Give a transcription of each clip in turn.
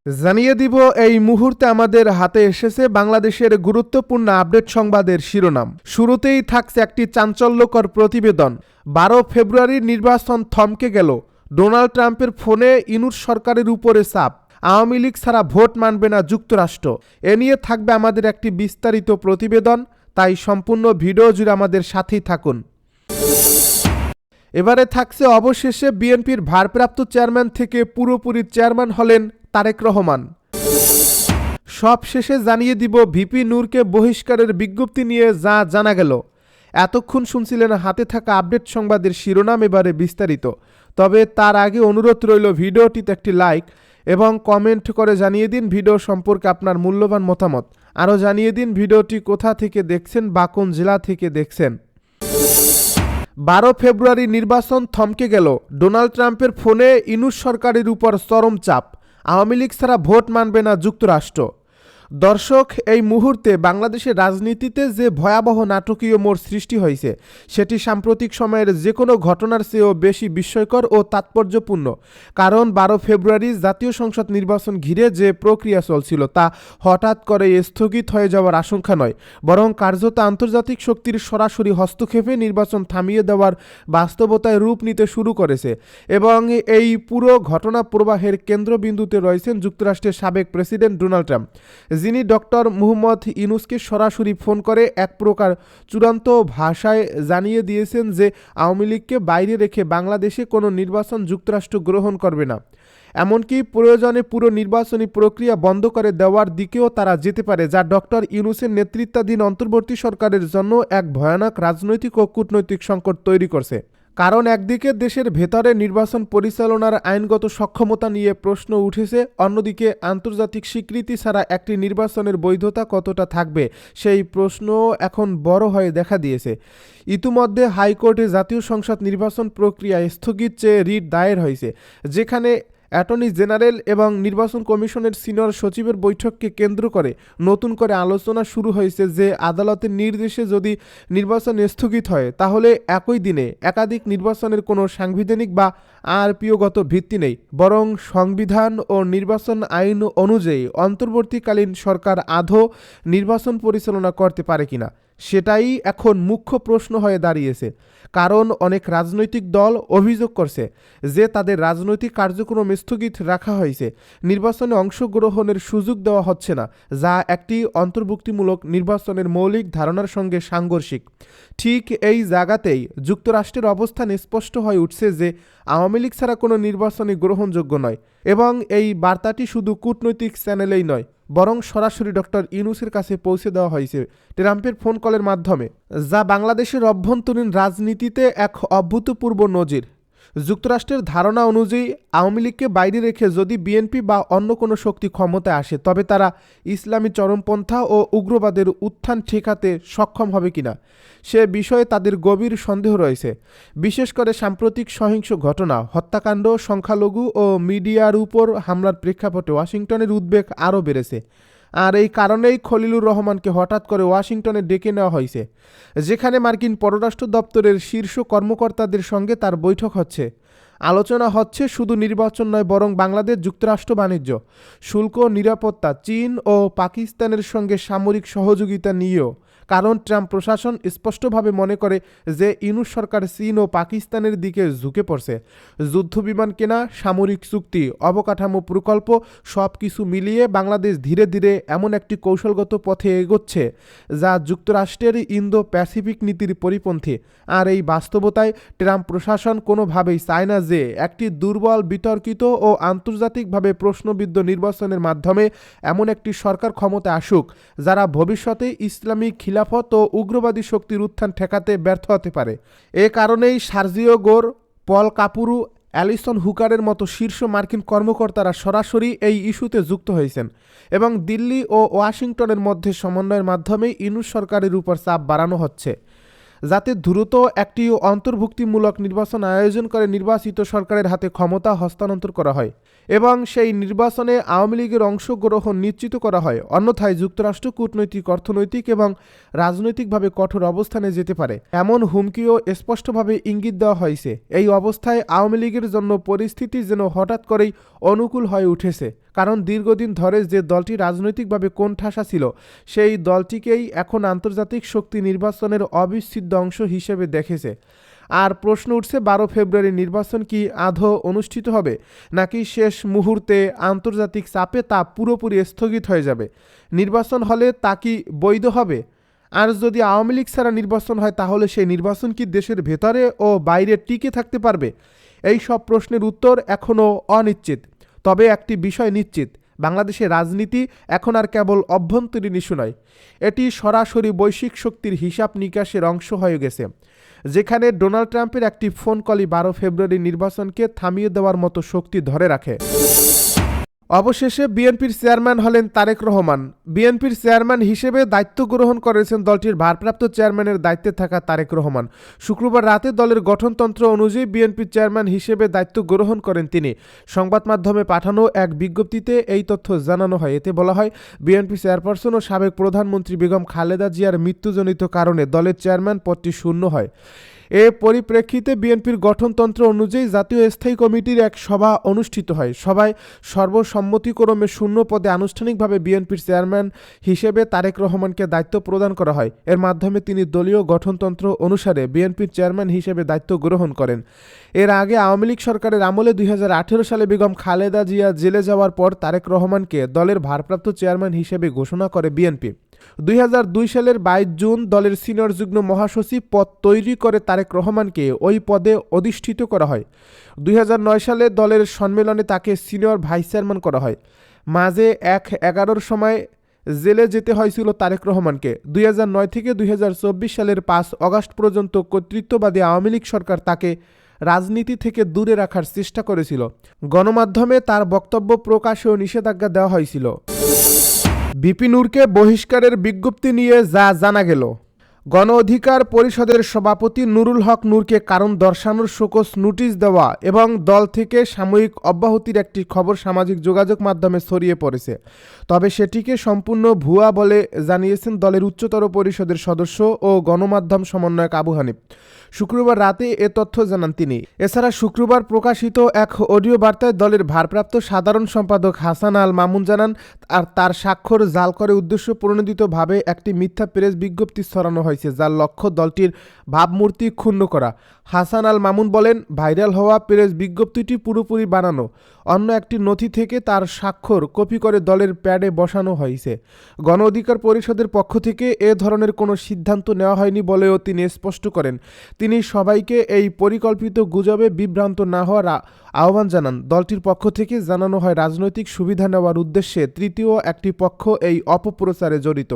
জানিয়ে দিব এই মুহূর্তে আমাদের হাতে এসেছে বাংলাদেশের গুরুত্বপূর্ণ আপডেট সংবাদের শিরোনাম। শুরুতেই থাকছে একটি চাঞ্চল্যকর প্রতিবেদন। 12 ফেব্রুয়ারির নির্বাচন থমকে গেল। ডোনাল্ড ট্রাম্পের ফোনে ইনুস সরকারের উপরে চাপ। আওয়ামী লীগ ছাড়া ভোট মানবে না যুক্তরাষ্ট্র। এ নিয়ে থাকবে আমাদের একটি বিস্তারিত প্রতিবেদন, তাই সম্পূর্ণ ভিডিও জুড়ে আমাদের সাথেই থাকুন। এবারে থাকছে অবশেষে বিএনপির ভারপ্রাপ্ত চেয়ারম্যান থেকে পুরোপুরি চেয়ারম্যান হলেন তারেক রহমান। সব শেষে জানিয়ে দিব ভিপি নূরকে বহিষ্কারের বিজ্ঞপ্তি নিয়ে যা জানা গেল। এতক্ষণ শুনছিলেন হাতে থাকা আপডেট সংবাদের শিরোনাম, এবারে বিস্তারিত। তবে তার আগে অনুরোধ রইল ভিডিওটিতে একটি লাইক এবং কমেন্ট করে জানিয়ে দিন ভিডিও সম্পর্কে আপনার মূল্যবান মতামত। আরও জানিয়ে দিন ভিডিওটি কোথা থেকে দেখছেন বা কোন জেলা থেকে দেখছেন। 12 ফেব্রুয়ারি নির্বাচন থমকে গেল। ডোনাল্ড ট্রাম্পের ফোনে ইনুস সরকারের উপর চরম চাপ। আওয়ামী লীগ ছাড়া ভোট মানবে না যুক্তরাষ্ট্র। দর্শক, এই মুহূর্তে বাংলাদেশের রাজনীতিতে যে ভয়াবহ নাটকীয় মোড় সৃষ্টি হয়েছে সেটি সাম্প্রতিক সময়ের যে কোনো ঘটনার চেয়েও বেশি বিস্ময়কর ও তাৎপর্যপূর্ণ। কারণ 12 ফেব্রুয়ারি জাতীয় সংসদ নির্বাচন ঘিরে যে প্রক্রিয়া চলছিল তা হঠাৎ করে স্থগিত হয়ে যাওয়ার আশঙ্কা নয়, বরং কার্যত আন্তর্জাতিক শক্তির সরাসরি হস্তক্ষেপে নির্বাচন থামিয়ে দেওয়ার বাস্তবতায় রূপ নিতে শুরু করেছে। এবং এই পুরো ঘটনা প্রবাহের কেন্দ্রবিন্দুতে রয়েছেন যুক্তরাষ্ট্রের সাবেক প্রেসিডেন্ট ডোনাল্ড ট্রাম্প, যিনি ডক্টর মুহাম্মদ ইউনূসকে সরাসরি ফোন করে এক প্রকার চূড়ান্ত ভাষায় জানিয়ে দিয়েছেন যে আওয়ামী লীগকে বাইরে রেখে বাংলাদেশে কোনো নির্বাচন যুক্তরাষ্ট্র গ্রহণ করবে না। এমনকি প্রয়োজনে পুরো নির্বাচনী প্রক্রিয়া বন্ধ করে দেওয়ার দিকেও তারা যেতে পারে, যা ডক্টর ইউনূসের নেতৃত্বাধীন অন্তর্বর্তী সরকারের জন্য এক ভয়ানক রাজনৈতিক ও কূটনৈতিক সংকট তৈরি করছে। কারণ একদিকে দেশের ভেতরে নির্বাচন পরিচালনার আইনগত সক্ষমতা নিয়ে প্রশ্ন উঠেছে, অন্যদিকে আন্তর্জাতিক স্বীকৃতি ছাড়া একটি নির্বাচনের বৈধতা কতটা থাকবে সেই প্রশ্নও এখন বড় হয়ে দেখা দিয়েছে। ইতিমধ্যে হাইকোর্টে জাতীয় সংসদ নির্বাচন প্রক্রিয়া স্থগিত চেয়ে রিট দায়ের হয়েছে, যেখানে অ্যাটর্নি জেনারেল এবং নির্বাচন কমিশনের সিনিয়র সচিবের বৈঠককে কেন্দ্র করে নতুন করে আলোচনা শুরু হয়েছে যে আদালতের নির্দেশে যদি নির্বাচন স্থগিত হয় তাহলে একই দিনে একাধিক নির্বাচনের কোনো সাংবিধানিক বা আরপিওগত ভিত্তি নেই, বরং সংবিধান ও নির্বাচন আইন অনুযায়ী অন্তর্বর্তীকালীন সরকার আদৌ নির্বাচন পরিচালনা করতে পারে কিনা সেটাই এখন মুখ্য প্রশ্ন হয়ে দাঁড়িয়েছে। কারণ অনেক রাজনৈতিক দল অভিযোগ করছে যে তাদের রাজনৈতিক কার্যক্রম স্থগিত রাখা হয়েছে, নির্বাচনে অংশগ্রহণের সুযোগ দেওয়া হচ্ছে না, যা একটি অন্তর্ভুক্তিমূলক নির্বাচনের মৌলিক ধারণার সঙ্গে সাংঘর্ষিক। ঠিক এই জায়গাতেই যুক্তরাষ্ট্রের অবস্থান স্পষ্ট হয়ে উঠছে যে আওয়ামী লীগ ছাড়া কোনো নির্বাচনই গ্রহণযোগ্য নয়। এবং এই বার্তাটি শুধু কূটনৈতিক চ্যানেলেই নয়, বরং সরাসরি ডক্টর ইউনূসের কাছে পৌঁছে দেওয়া হয়েছে ট্রাম্পের ফোন কলের মাধ্যমে, যা বাংলাদেশের অভ্যন্তরীণ রাজনীতিতে এক অভূতপূর্ব নজির। যুক্তরাষ্ট্রের ধারণা অনুযায়ী আওয়ামী লীগকে বাইরে রেখে যদি বিএনপি বা অন্য কোনো শক্তি ক্ষমতায় আসে তবে তারা ইসলামী চরমপন্থা ও উগ্রবাদের উত্থান ঠেকাতে সক্ষম হবে কিনা সে বিষয়ে তাদের গভীর সন্দেহ রয়েছে। বিশেষ করে সাম্প্রতিক সহিংস ঘটনা, হত্যাকাণ্ড, সংখ্যালঘু ও মিডিয়ার উপর হামলার প্রেক্ষাপটে ওয়াশিংটনের উদ্বেগ আরও বেড়েছে। আর এই কারণেই খলিলুর রহমানকে হঠাৎ করে ওয়াশিংটনে ডেকে নেওয়া হয়েছে, যেখানে মার্কিন পররাষ্ট্র দপ্তরের শীর্ষ কর্মকর্তাদের সঙ্গে তার বৈঠক হচ্ছে। আলোচনা হচ্ছে শুধু নির্বাচন নয়, বরং বাংলাদেশ যুক্তরাষ্ট্র বাণিজ্য, শুল্ক, নিরাপত্তা, চীন ও পাকিস্তানের সঙ্গে সামরিক সহযোগিতা নিয়েও। কারণ ট্রাম্প প্রশাসন স্পষ্টভাবে মনে করে যে ইউনূস সরকার চীন ও পাকিস্তানের দিকে ঝুঁকে পড়ছে। যুদ্ধবিমান কেনা, সামরিক চুক্তি, অবকাঠামো প্রকল্প সব কিছু মিলিয়ে বাংলাদেশ ধীরে ধীরে এমন একটি কৌশলগত পথে এগোচ্ছে যা যুক্তরাষ্ট্রের ইন্দো প্যাসিফিক নীতির পরিপন্থী। আর এই বাস্তবতায় ট্রাম্প প্রশাসন কোনোভাবেই চায় না যে একটি দুর্বল, বিতর্কিত ও আন্তর্জাতিকভাবে প্রশ্নবিদ্ধ নির্বাচনের মাধ্যমে এমন একটি সরকার ক্ষমতায় আসুক যারা ভবিষ্যতে ইসলামিক খিলাফত ও উগ্রবাদী শক্তির উত্থান ঠেকাতে ব্যর্থ হতে পারে। এ কারণেই সার্জিও গোর, পল কাপুরু, অ্যালিসন হুকারের মতো শীর্ষ মার্কিন কর্মকর্তারা সরাসরি এই ইস্যুতে যুক্ত হয়েছেন এবং দিল্লি ও ওয়াশিংটনের মধ্যে সমন্বয়ের মাধ্যমে ইউনূস সরকারের উপর চাপ বাড়ানো হচ্ছে যাতে দ্রুত একটি অন্তর্ভুক্তিমূলক নির্বাচন আয়োজন করে নির্বাচিত সরকারের হাতে ক্ষমতা হস্তান্তর করা হয় এবং সেই নির্বাচনে আওয়ামী লীগের অংশগ্রহণ নিশ্চিত করা হয়। অন্যথায় যুক্তরাষ্ট্র কূটনৈতিক, অর্থনৈতিক এবং রাজনৈতিকভাবে কঠোর অবস্থানে যেতে পারে, এমন হুমকিও স্পষ্টভাবে ইঙ্গিত দেওয়া হয়েছে। এই অবস্থায় আওয়ামী লীগের জন্য পরিস্থিতি যেন হঠাৎ করেই অনুকূল হয়ে উঠেছে, কারণ দীর্ঘদিন ধরে যে দলটি রাজনৈতিকভাবে কোণঠাসা ছিল সেই দলটিকেই এখন আন্তর্জাতিক শক্তি নির্বাচনের অবিচ্ছেদ্য অংশ হিসেবে দেখেছে। আর প্রশ্ন উঠছে 12 ফেব্রুয়ারি নির্বাচন কি আদৌ অনুষ্ঠিত হবে, নাকি শেষ মুহূর্তে আন্তর্জাতিক চাপে তা পুরোপুরি স্থগিত হয়ে যাবে? নির্বাচন হলে তা কি বৈধ হবে? আর যদি আওয়ামী লীগ ছাড়া নির্বাচন হয় তাহলে সেই নির্বাচন কি দেশের ভেতরে ও বাইরে টিকে থাকতে পারবে? এই সব প্রশ্নের উত্তর এখনও অনিশ্চিত। তবে একটি বিষয় নিশ্চিত, বাংলাদেশের রাজনীতি এখন আর কেবল অভ্যন্তরীণ ইস্যু নয়, এটি সরাসরি বৈশ্বিক শক্তির হিসাব নিকাশের অংশ হয়ে গেছে, যেখানে ডোনাল্ড ট্রাম্পের একটি ফোন কলই 12 ফেব্রুয়ারি নির্বাচনকে থামিয়ে দেওয়ার মতো শক্তি ধরে রাখে। অবশেষে বিএনপির চেয়ারম্যান হলেন তারেক রহমান। বিএনপির চেয়ারম্যান হিসেবে দায়িত্ব গ্রহণ করেছেন দলটির ভারপ্রাপ্ত চেয়ারম্যানের দায়িত্বে থাকা তারেক রহমান। শুক্রবার রাতে দলের গঠনতন্ত্র অনুযায়ী বিএনপির চেয়ারম্যান হিসেবে দায়িত্ব গ্রহণ করেন তিনি। সংবাদ মাধ্যমে পাঠানো এক বিজ্ঞপ্তিতে এই তথ্য জানানো হয়। এতে বলা হয়, বিএনপি চেয়ারপারসন ও সাবেক প্রধানমন্ত্রী বেগম খালেদা জিয়ার মৃত্যুজনিত কারণে দলের চেয়ারম্যান পদটি শূন্য হয়। এ পরিপ্রেক্ষিতে বিএনপির গঠনতন্ত্র অনুযায়ী জাতীয় স্থায়ী কমিটির এক সভা অনুষ্ঠিত হয়। সভায় সর্বসম্মতিক্রমে শূন্য পদে আনুষ্ঠানিকভাবে বিএনপির চেয়ারম্যান হিসেবে তারেক রহমানকে দায়িত্ব প্রদান করা হয়। এর মাধ্যমে তিনি দলীয় গঠনতন্ত্র অনুসারে বিএনপির চেয়ারম্যান হিসেবে দায়িত্ব গ্রহণ করেন। এর আগে আওয়ামী লীগ সরকারের আমলে 2018 সালে বেগম খালেদা জিয়া জেলে যাওয়ার পর তারেক রহমানকে দলের ভারপ্রাপ্ত চেয়ারম্যান হিসেবে ঘোষণা করে বিএনপি। 2002 সালের 22 জুন দলের সিনিয়র যুগ্ম মহাসচিব পদ তৈরি করে তারেক রহমানকে ওই পদে অধিষ্ঠিত করা হয়। 2009 সালে দলের সম্মেলনে তাকে সিনিয়র ভাইস চেয়ারম্যান করা হয়। মাঝে 1/11 সময় জেলে যেতে হয়েছিল তারেক রহমানকে। 2009 থেকে 2024 সালের 5 আগস্ট পর্যন্ত কর্তৃত্ববাদী আওয়ামী লীগ সরকার তাকে রাজনীতি থেকে দূরে রাখার চেষ্টা করেছিল। গণমাধ্যমে তার বক্তব্য প্রকাশেও নিষেধাজ্ঞা দেওয়া হয়েছিল। ভিপি নূরকে বহিষ্কারের বিজ্ঞপ্তি নিয়ে যা জানা গেল। গণ অধিকার পরিষদের সভাপতি নুরুল হক নূরকে কারণ দর্শানোর শোকজ নোটিশ দেওয়া এবং দল থেকে সাময়িক অব্যাহতির একটি খবর সামাজিক যোগাযোগ মাধ্যমে ছড়িয়ে পড়েছে। তবে সেটিকে সম্পূর্ণ ভুয়া বলে জানিয়েছেন দলের উচ্চতর পরিষদের সদস্য ও গণমাধ্যম সমন্বয়ক আবু হানিফ। শুক্রবার রাতে এ তথ্য জানান তিনি। এছাড়া শুক্রবার প্রকাশিত এক অডিও বার্তায় দলের ভারপ্রাপ্ত সাধারণ সম্পাদক হাসান আল মামুন জানান, আর তার স্বাক্ষর জাল করে উদ্দেশ্য প্রণোদিতভাবে একটি মিথ্যা প্রেস বিজ্ঞপ্তি ছড়ানো হয়েছে, যার লক্ষ্য দলটির ভাবমূর্তি ক্ষুণ্ণ করা। হাসান আল মামুন বলেন, ভাইরাল হওয়া প্রেস বিজ্ঞপ্তিটি পুরোপুরি বানানো। অন্য একটি নথি থেকে তার স্বাক্ষর কপি করে দলের প্যাডে বসানো হয়েছে। গণ অধিকার পরিষদের পক্ষ থেকে এ ধরনের কোনো সিদ্ধান্ত নেওয়া হয়নি বলেও তিনি স্পষ্ট করেন। তিনি সবাইকে এই পরিকল্পিত গুজবে বিভ্রান্ত না হওয়ার আহ্বান জানান। দলটির পক্ষ থেকে জানানো হয়, রাজনৈতিক সুবিধা নেওয়ার উদ্দেশ্যে তৃতীয় একটি পক্ষ এই অপপ্রচারে জড়িত।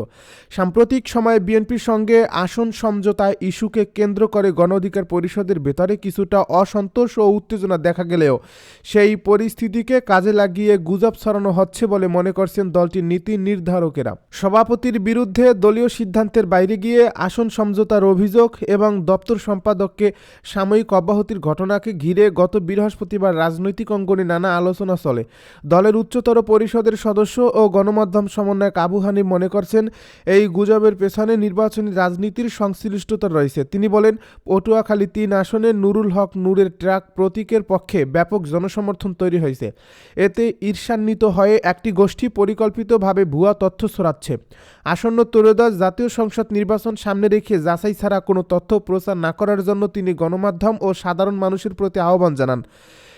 সাম্প্রতিক সময়ে বিএনপির সঙ্গে আসন সমঝোতা ইস্যুকে কেন্দ্র করে গণ অধিকার পরিষদের ভেতরে কিছুটা অসন্তোষ ও উত্তেজনা দেখা গেলেও সেই পরিস্থিতিকে কাজে লাগিয়ে গুজব ছড়ানো হচ্ছে বলে মনে করছেন দলটির নীতি নির্ধারকেরা। সভাপতির বিরুদ্ধে দলীয় সিদ্ধান্তের বাইরে গিয়ে আসন সমঝোতার অভিযোগ এবং দপ্তর সম্পাদককে সাময়িক অব্যাহতির ঘটনাকে ঘিরে গত বৃহস্পতিবার রাজনৈতিক অঙ্গনে নানা আলোচনা চলে। দলের উচ্চতর পরিষদের সদস্য ও গণমাধ্যম সমন্বয়ক আবু হানিফ মনে করছেন, এই গুজবের পেছনে নির্বাচনী রাজনীতির সংশ্লিষ্টতা রয়েছে। তিনি বলেন, পটুয়াখালী 3 আসনে নুরুল হক নূরের ট্রাক প্রতীকের পক্ষে ব্যাপক জনসমর্থন তৈরি হয়েছে। এতে ঈর্ষান্বিত হয়ে একটি গোষ্ঠী পরিকল্পিতভাবে ভুয়া তথ্য ছড়াচ্ছে। আসন্ন ত্রয়োদশ জাতীয় সংসদ নির্বাচন সামনে রেখে যাচাই ছাড়া কোনো তথ্য প্রচার না করার জন্য তিনি গণমাধ্যম ও সাধারণ মানুষের প্রতি আহ্বান জানান।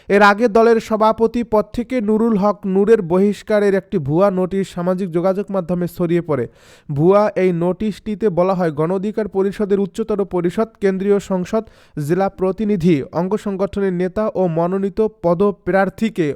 এর আগে দলের সভাপতি পদ থেকে নুরুল হক নূরের বহিষ্কারের একটি ভুয়া নোটিশ সামাজিক যোগাযোগ মাধ্যমে ছড়িয়ে পড়ে। ভুয়া এই নোটিশটিতে বলা হয়, গণ অধিকার পরিষদের উচ্চতর পরিষদ, কেন্দ্রীয় সংসদ, জেলা প্রতিনিধি, অঙ্গ সংগঠনের নেতা ও মনোনীত পদপ্রার্থীকে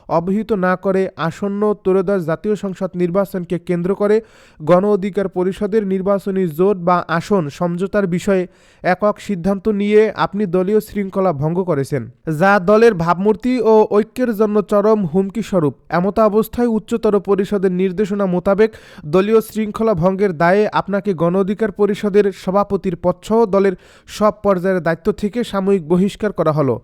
অবহিত না করে আসন্ন ত্রয়োদশ জাতীয় সংসদ নির্বাচনকে কেন্দ্র করে গণ অধিকার পরিষদের নির্বাচনী জোট বা আসন সমঝোতার বিষয়ে একক সিদ্ধান্ত নিয়ে আপনি দলীয় শৃঙ্খলা ভঙ্গ করেছেন, যা দলের ভাবমূর্তি ও ঐক্যের জন্য চরম হুমকি স্বরূপ। এমতা অবস্থায় উচ্চতর পরিষদের নির্দেশনা মোতাবেক দলীয় শৃঙ্খলা ভঙ্গের দায়ে আপনাকে গণ অধিকার পরিষদের সভাপতির পদসহ দলের সব পর্যায়ের দায়িত্ব থেকে সাময়িক বহিষ্কার করা হলো।